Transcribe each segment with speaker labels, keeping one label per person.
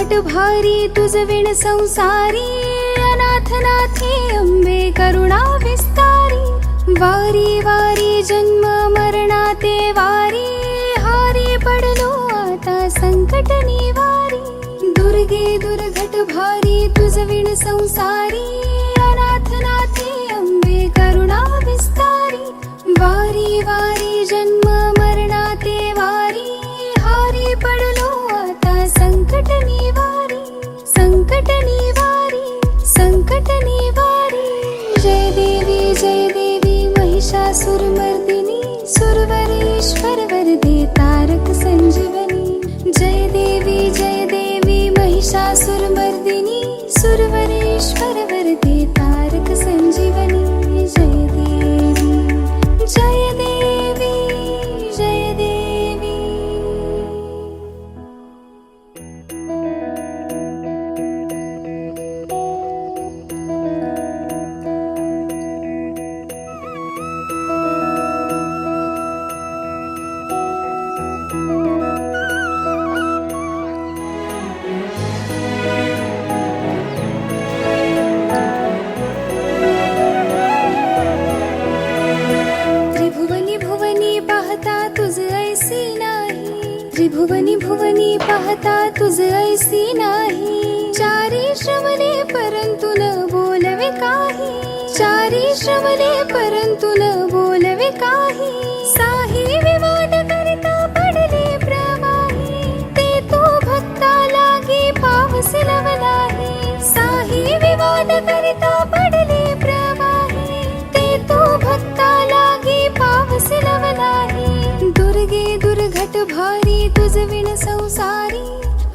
Speaker 1: दुर्घट भारी तुझ विण संसारी, अनाथ नाथे अंबे करुणा विस्तारी. वारी वारी जन्म मरणाते वारी, हारी पडलो आता संकट निवारी. दुर्गे दुर्घट भारी तुझ विण संसारी, अनाथ नाथे अंबे करुणा विस्तारी. वारी वारी जन्म मरणाते वारी, हारी पडलो आता संकट निवारी. संकट निवारी, संकट निवारी. जय देवी महिषासुरमर्दिनी, सुरवरेश्वर वरदे तारक संजीवनी. जय देवी महिषासुरमर्दिनी, सुरवरेश्वर वरदे तारक संजीवनी. जय देवी, जय देवी, जय देवी. त्रिभुवनी भुवनी पाहता तुझ ऐसी नाही. चारी श्रवणे परंतु न बोलवे काही. चारी श्रवणे परंतु न बोलवे काही. साही विवाद करिता पडले प्रवाही, ते तो भक्ता लागी पावस लवलाही. साही विवाद करिता पडले प्रवाही, ते तो भक्ता लागी पावस लवलाही. दुर्गे दुर्घट भारी तुझ विण संसारी,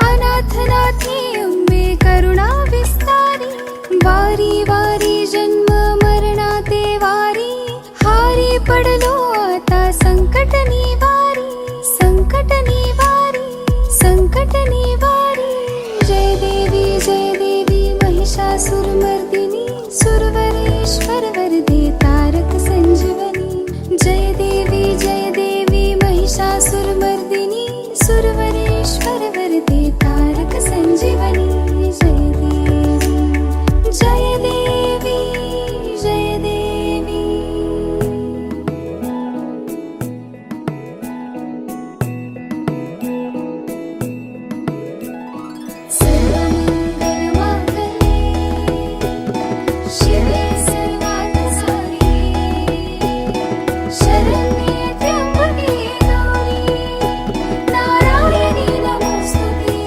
Speaker 1: अनाथ नाथे अंबे करुणा विस्तारी. वारी वारी जन्म मरणाते वारी, हारी पडलो आता संकट निवारी. संकट निवारी, संकट निवारी. जय देवी महिषासुरमर्दिनी, सुरवरेश्वर वरदे तारक संजीवनी. जय देवी महिषासुरमर्दिनी, सुरवरेश्वर वरदे तारक संजीवनी. जय देवी, जय देवी, जय देवी. सर्वमंगल मांगल्ये शिवे सर्वार्थ साधिके, शरण्ये त्र्यंबके गौरी, नारायणी नमोस्तुते.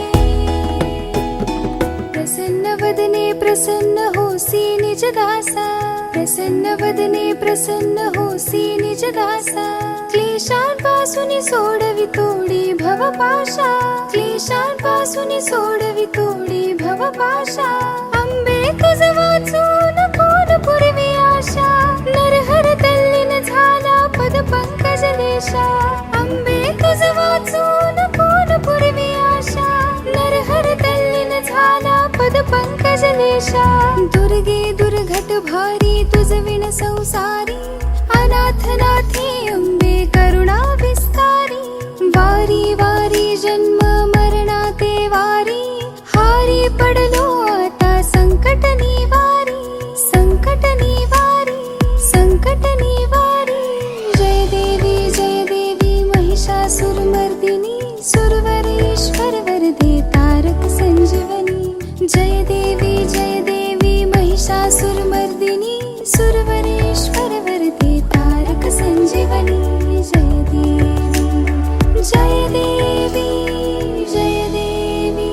Speaker 1: प्रसन्न वदने प्रसन्न होसी निज दासा, प्रसन्न वदने प्रसन्न होसी निज दासा. क्लेशांपासून सोडवी तोडी भवपाशा, क्लेशांपासून सोडवी तोडी भवपाशा. अंबे तुझ वाचून कोण पुरवी आशा, नरहर तल्लीन झाला पद पंकज लेशा. अंबे तुझ वाचून कोण पुरवी आशा, नरहर तल्लीन झाला पद पंकज लेशा. दुर्गे दुर्घट भारी तुझ विण संसारी, अनाथ नाथे अंबे करुणा विस्तारी. वारी वारी जन्म मरणाते वारी, हारी पडलो आता संकट निवारी. संकट निवारी, संकट निवारी. जय देवी महिषासुरमर्दिनी, सुरवरेश्वर वरदे तारक संजीवनी. जय देवी महिषासुरमर्दिनी, सुरवरेश्वर वरदे तारक संजीवनी. जय देवी, जय देवी, जय देवी.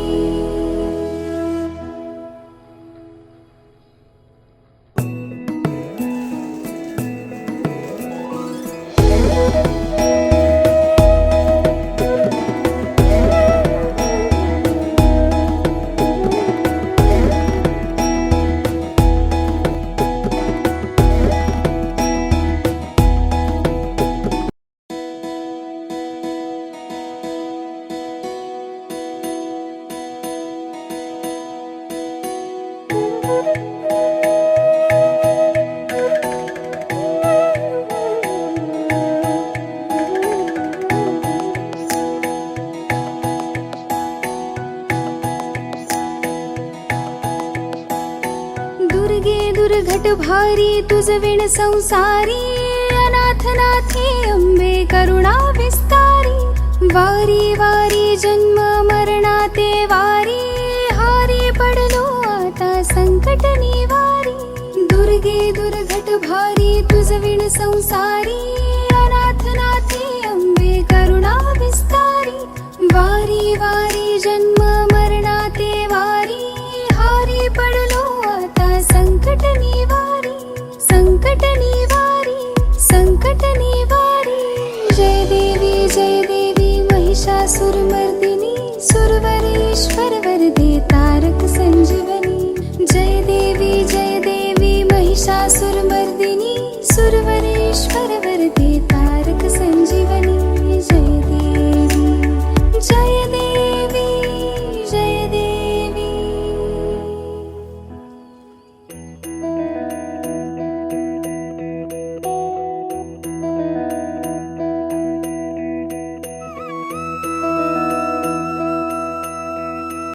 Speaker 1: दुर्घट भारी तुझ विण संसारी, अनाथ नाथे अंबे करुणा विस्तारी, वारी वारी जन्म मरणाते वारी, हारी पडलो आता संकट निवारी, दुर्गे दुर्घट भारी तुझ विण संसारी, अनाथ नाथे अंबे करुणा विस्तारी, वारी वारी